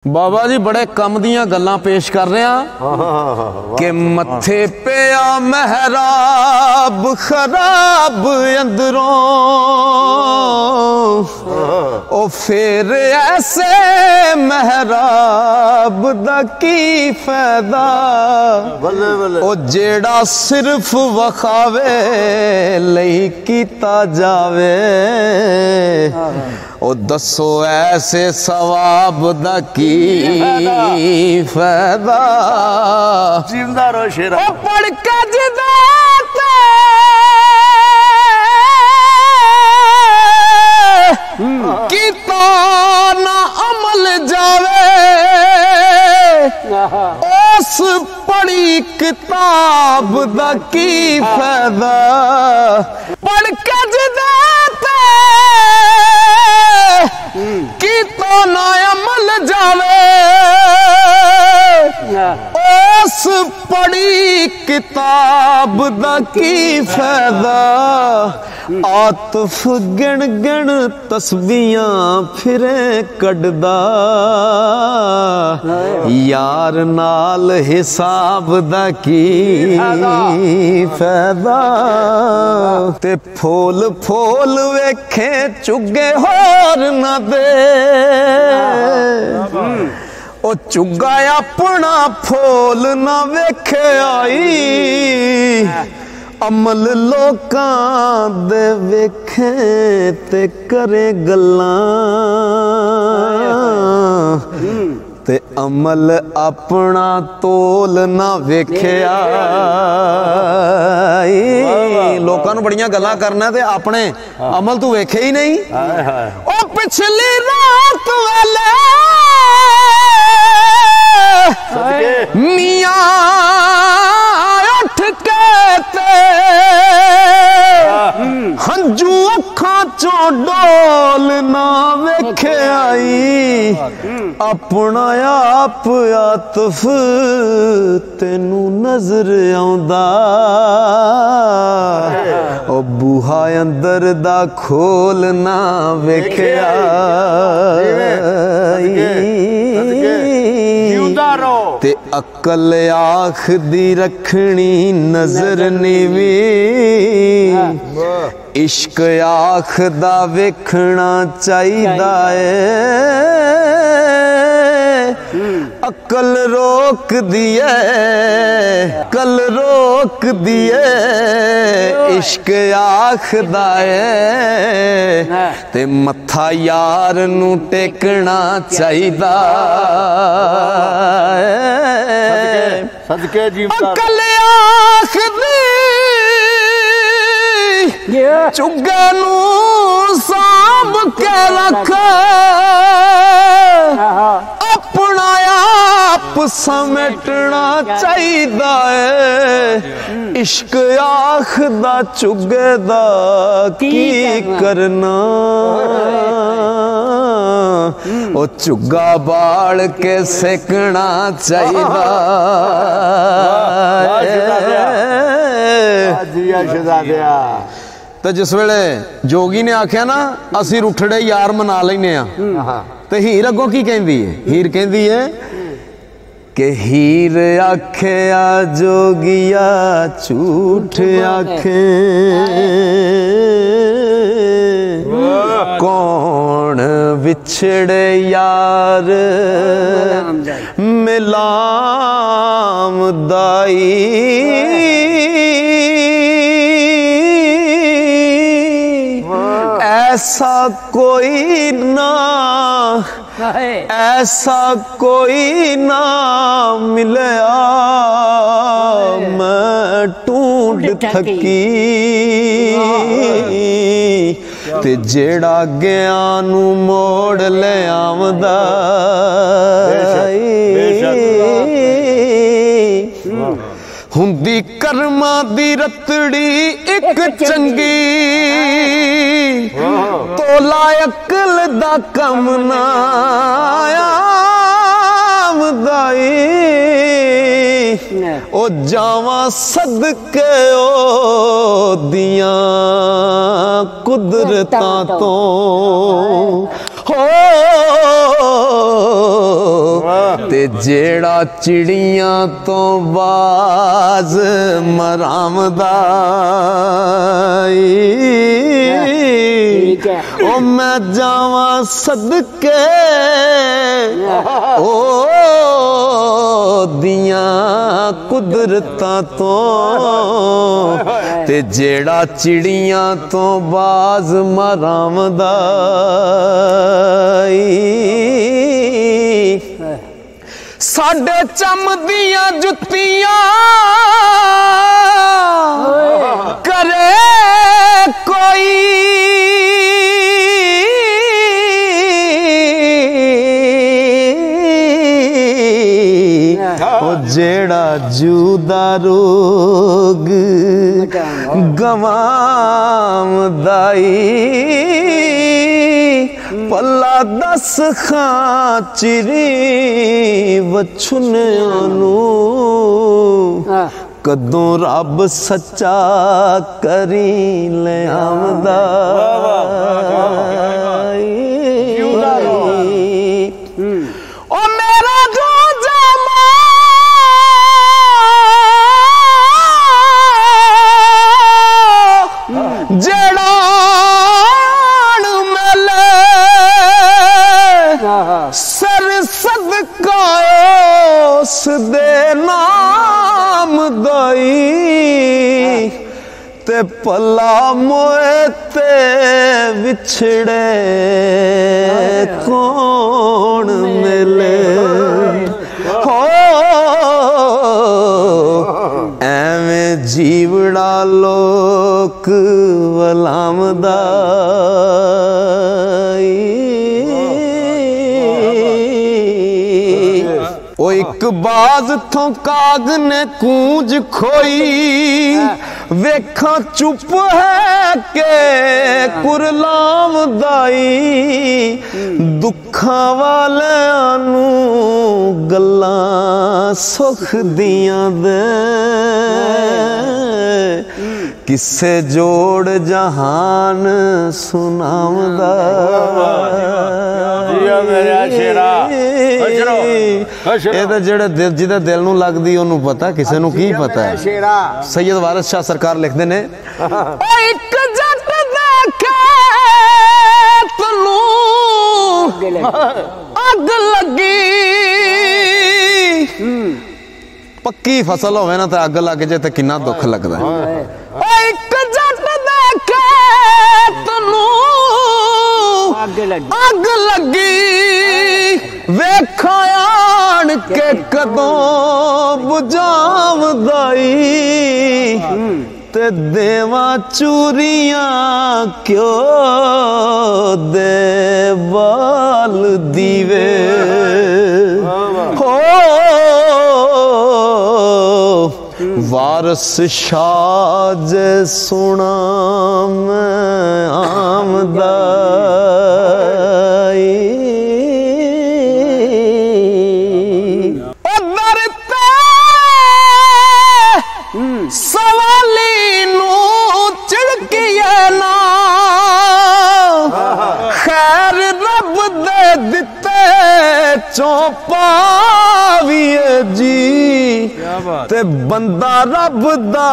बाबा जी बड़े कम दियां गल्लां पेश कर रहे हैं कि मथे पिया महराब खराब अंदरों ओ फिर ऐसे महराब दा की फायदा ओ जेड़ा सिर्फ वखावे लई कीता जावे ओ दसो ऐसे सवाब दा की फायदा जिंदा रो शेरा पढ़ के जिदा कीता ना अमल जावे उस पढ़ी किताब दा की फायदा पढ़ के जिदा कीता ना अमल जावे उस पढ़ी किताब दा की फायदा आतफ गिण गिण तस्बीहां फिरे कढ़दा यार नाल हिसाब दा की फायदा ते फूल फूल वेखे चुगे होर ना दे ओ चुगा अपना फूल ना वेखे आई अमल लोकां दे वेखे ते करे गल्लां ते अमल अपना तोल ना वेख्या लोकां नूं बड़ियां गल्लां करना ते अपने अमल तू वेखे ही नहीं ओ पिछली रात वाले मियां उठ के ते हंजू अखां चों डोल ना वेखे आई अपना आप आतफ तेनू नजर आउंदा ओ बूहा अंदर दा खोल ना वेख्या ते अकल आख दी रखनी नजर नीवी इश्क आख दा वेखना चाहिदा है अकल रोक दिए कल रोक दिए इश्क आखदा है ते मत्था यार नू टेकना चाहिदा सदके जीवता अकल आखदी चुगे नू सांभ के रख अपना आप समेटना चाहिदा है इश्क आखदा चुगे दा की करना ओ चुगा बाल के सेकना चाहिदा तो जिस वेले जोगी ने आख्या ना असी रुठड़े यार मना लेने ते हीर अगों की कहंदी है हीर कहंदी है कि हीर आख्या जोगिया झूठ आखे कौन बिछड़े यार मिलाम दाई ऐसा कोई ना ऐसा कोई ना मिलया मैं ढूंढ थकी ते जेड़ा ज्ञान मोड़ ले आमदा हुंदी कर्मा दी रतड़ी एक चंगी तोला अकल दा कम ना आमदाई ओ जावा सदके ओ दियां कुदरतां तो हो ते जेड़ा चिड़ियां तो बाज मरामदा ओ मैं जावा सदके ओ दियां कुदरतां तो ते जेड़ा चिड़ियां तो बाज मरामदा साडे चमदियां जुत्तियां करे कोई ओ जेड़ा जुदा रोग गवामदाई पल्ला दस खाचिरी वछुनियां नू कदों रब सच्चा करी ले आमदा ओ मेरा जो जमा जेड़ा सर सदका उस दे नाम दाई ते पला मोए ते विछड़े कौन मिले हो एवें जीवड़ा लोक वलामदा ओ एक बाज थों काग ने कूंज खोई वेखा चुप है के कुरलाम दाई दुखा वालियां नू गल्लां सुख दियां दे किसे जोड़ जहान सुनावदा जिहदे दिल नूं लगदी ओनू पता किसे नूं की पता है। सैयद वारिस शाह सरकार लिखदे ने एक जट देखे तनू अग लगी पक्की फसल होवे ना ते अग लग जाए ते किन्ना दुख लगदा है। एक जट देखे तनू अग लगी वेखा आन के कदों बुझावदाई ते देवा चूरियां क्यों दे बाल दीवे हो वारिस शाह जे सुना मैं आमदा सवाली नू चिड़किए ना खैर रब दे दिते चौपावीए जी ते बंदा रब दा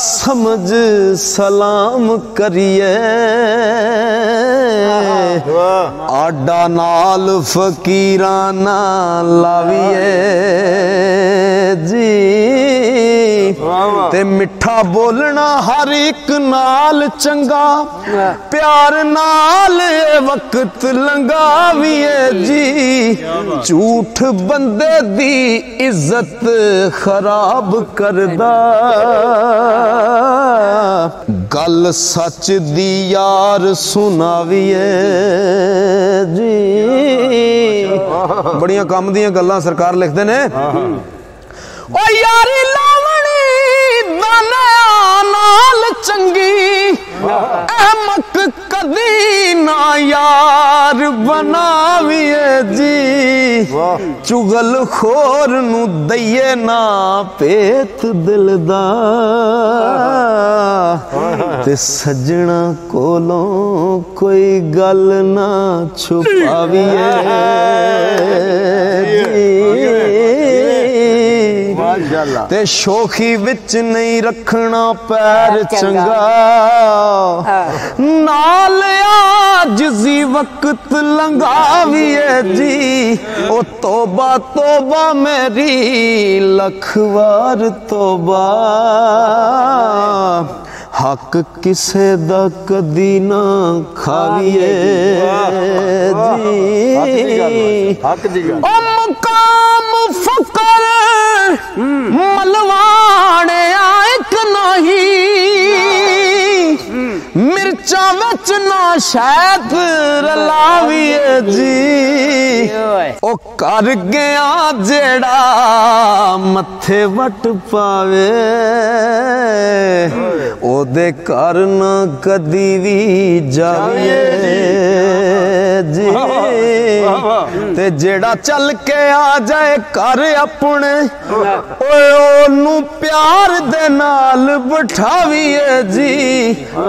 समझ सलाम करिए आडा नाल फकीराना लाविए जी ते मिठा बोलना हर एक नाल चंगा प्यार नाल वक्त लंघावीए जी झूठ बंदे दी इज्जत खराब करदा गल सच दी यार सुनावीए जी बड़ियां काम दियां गल्लां सरकार लिखदे ने ओ यारी लावणी दाना नाल चंगी अहमक कदी ना यार बनावीए जी चुगल खोर नू दईए ना पेत दिल दा ते सजना कोलों कोई गल ना छुपावीए जी ते शोखी विच नहीं रखना पैर चंगा नाल आजिज़ी वक्त लंघाविए जी ओ तोबा तोबा मेरी लखवार तोबा हक किसे दा कदी ना खाविए जी ओ मुकाम फकर मलवाने आयक नहीं मिर्चा विच ना शैद रलाविए जी ओ कर गया जेड़ा मथे वट पावे ओदे घर न कदी भी जाविए जी ते जेड़ा चल के आ जाए घर अपने ओनू प्यार दे नाल बिठाविए जी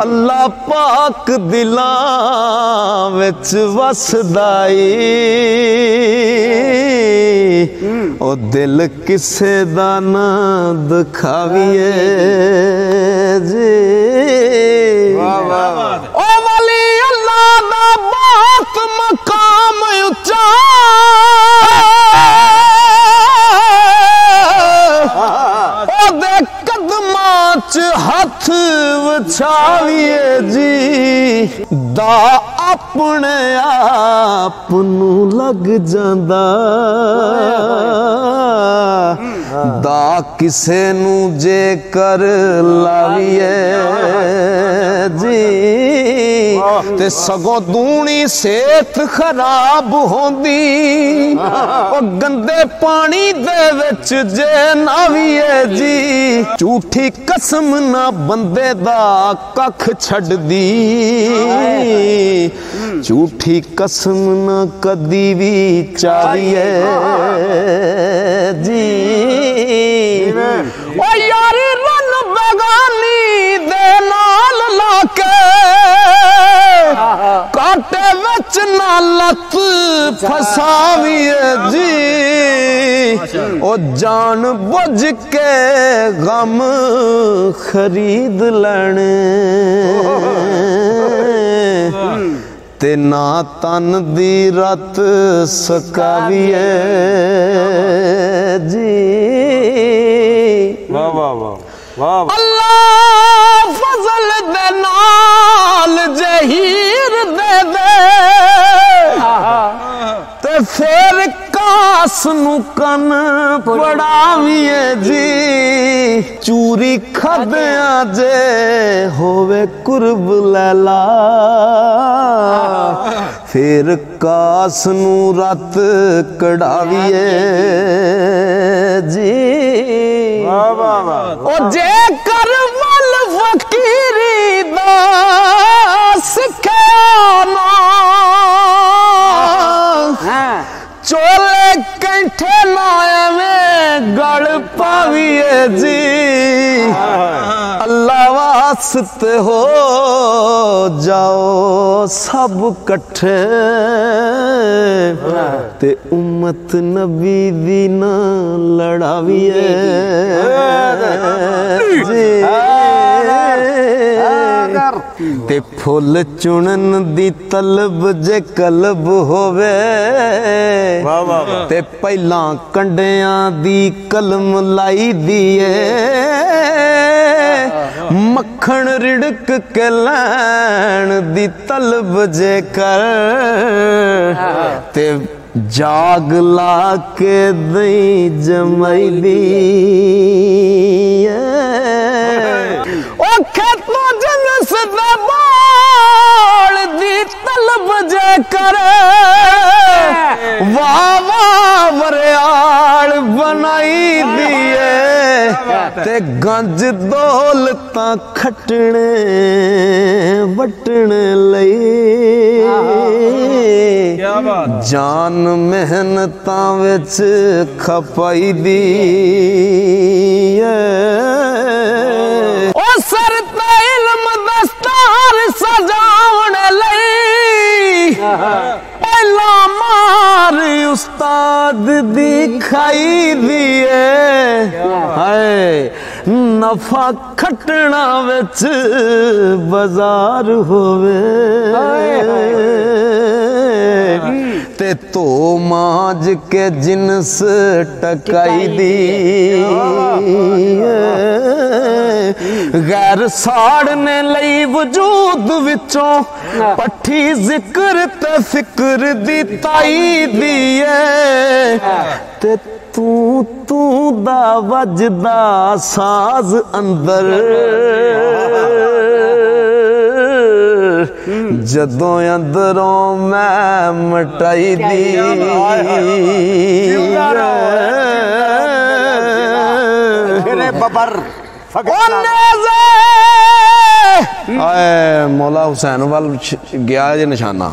अल्लाह पाक दिलां विच वसदाई ओ दिल किसे दा ना दिखाविए जी ओ वली अल्लाह दा बहुत मकाम उच्चा ओदे कदमां च हथ वछाविए जी दा अपने आप नू लग जांदा दा किसे नू जे कर लाविए जी ते सगों दूनी सेहत खराब होंदी ओ गंदे पानी दे विच जे नाविए जी झूठी कसम ना बंदे दा कख छड्दी झूठी कसम ना कदी भी चाविए जी ओ यार रन बगानी दे नाल लाके काटे विच ना लत फसाविए जी ओ जान बुझ के गम खरीद लेने ते ना तन दी रत सकाविए जी वाह वाह वाह वाह अल्लाह फजल दे नाल जहीर दे दे ते फिर कास नू कन पड़ाविए जी चूरी खदिया जे होवे कुर्ब लैला फिर कास नू रत कढ़ाविए जी ओ जे कर वल फकीरी दा सिखाया ना चोले कंठे लाए में गड़ पाविए जी अल्लाह वास्ते हो जाओ सब कट्ठे ते उम्मत नबी दी ना लड़ाविए जी ते फुल चुनन दी तलब जे कलब होवे ते पहला कंडियां दी कलम लाई दिए मक्खन रिड़क के लैन दी तलब जे कर ते जाग ला के दई जमाई दी ओ खेतों जनस दे बाल दी तलब जे करे वाह वाह वरियाल बनाई दिए ते गंज दौलतां खटने वटने लई जान मेहनतां विच खपाई दी ओ सर ते इल्म दस्तार सजावण लई पहला मार उस्ताद दिखाई दिए हाय नफा खटना विच बाजार होवे ते तो माज के जिनस टकाई दी गैर साड़ने लई वजूद विचों पट्ठी जिक्र ते फिक्र दी ताई दिए ते तू दा वजदा साज अंदर जदों अंदरों मैं मटाई दी बबर मौला हुसैन वाल गया जे निशाना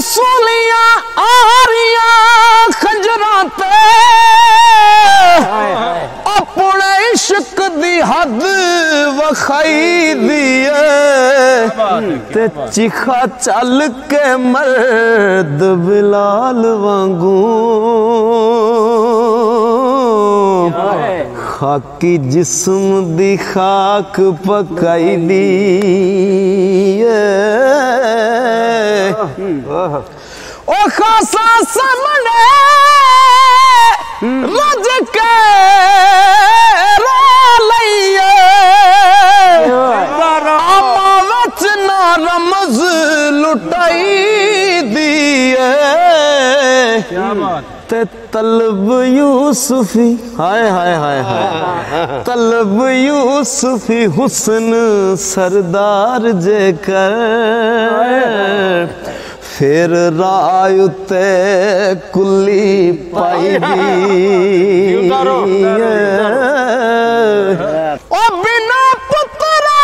सोलियां आरियां खंजरां ते अपने इश्क दी हद वखाई दिए ते चिखा चल के मर्द बिलाल वांगू खाकी जिस्म दी खाक पकाई दी ओ खासा सामने रज के रो लइए आमा विच ना रमज लुटाई दिए ते तलब यूसुफी हाय हाय हाय हाय तलब यूसुफी हुस्न सरदार जे कर फिर राय उते कुली पाई दी ओ बिना पुत्रा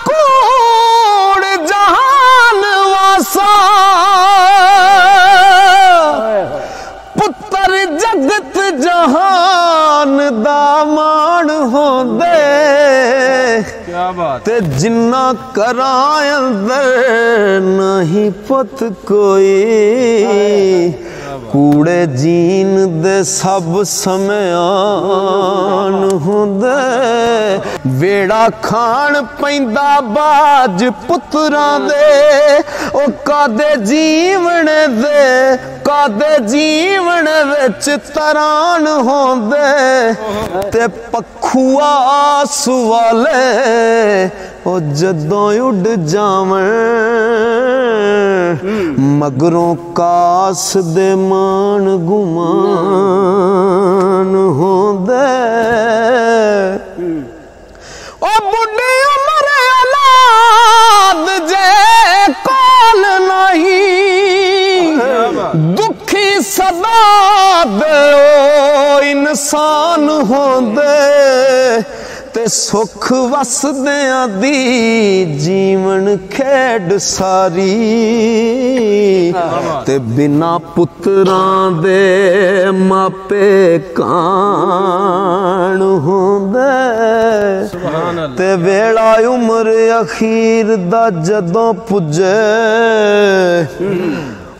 कूड़ जहान वासा पुत्र जगत जहान दामान होंदे ते जिन्ना कराय अंदर नहीं पुत कोई कूड़े जीन दे सब समयान होंदे वेड़ा खान पैंदा बाज पुत्रां दे ओ कादे जीवन दे कादे जीवन विच तरान होंदे ते पखुआ सुवाले ओ जदों उड़ जावन मगरों कास दे मान गुमान होंदे ओ बुढ़ी उम्र औलाद जे कोल नहीं दुखी सदा दे ओ इंसान होंदे ते सुख वसदियां दी जीवन खेड सारी ते बिना पुत्रां दे मापे कान होंदे ते वेला उम्र अखीर दा जदों पुजे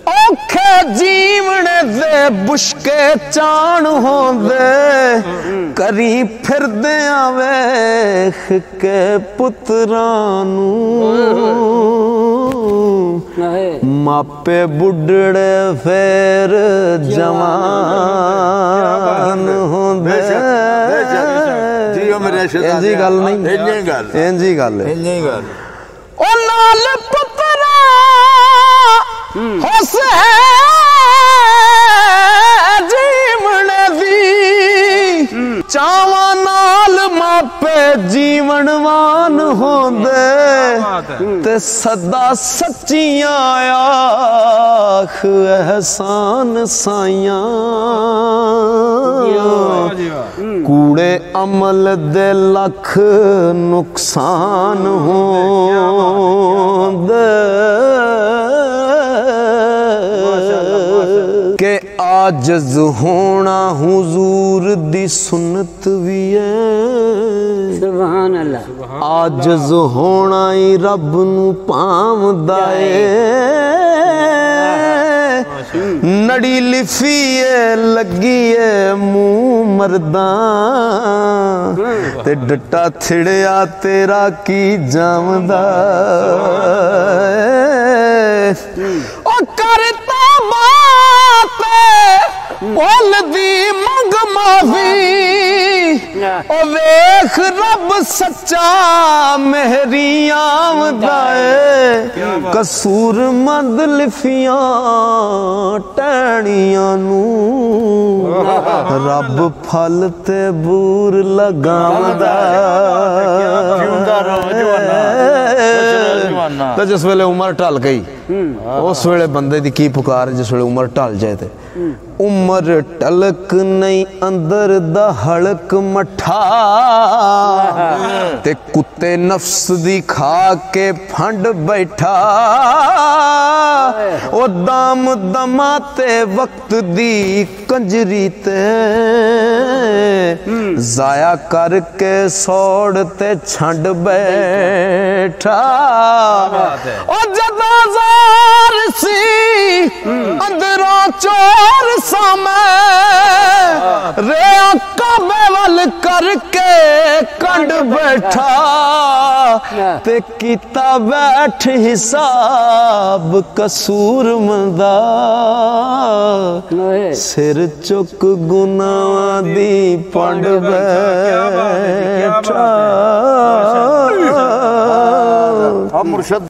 औखे जीवन दे बुशके चाण होंदे करी फिरदियां वेख के पुत्रां नूं मापे बुढ़ड़े फेर जवान होंदे इंजी गल नहीं इंजी गल ओ नाल पुत्रा होसे जीवन दी चावा नाल मापे जीवनवान होंदे ते सदा सच्चियां आख एहसान साइयां कूड़े अमल दे लख नुकसान होंदे के आजज होना हुजूर दी सुन्नत भी है सुभान अल्लाह आजज होना ही रब नू पावदा है नड़ी लिफीए लगिए मुंह मरदा ते डट्टा थिड़िया तेरा की जामदा ओ करता बात बोल दी मंग माफी ओ वेख रब सच्चा मेहरी आमदा कसूर मंद लिफियां टहनियां नू रब फल ते बूर लगांदा तो जिस वेले उम्र ढल गई उस वेले बंदे दी की पुकार जिस वेले उम्र ढल जाए ते उम्र टलक नहीं अंदर दा हड़क मठा ते कुत्ते नफ्स दी खा के फंड बैठा ओ दाम दमा ते वक्त दी कंजरी ते जाया करके सोड़ ते छंड बैठा ओ जदा जार सी अंदरों चोर सामे रे काबे वल करके कंड बैठा ते कीता बैठ हिसाब कसूर मंदा सिर चुक गुनाह दी पंड बैठा।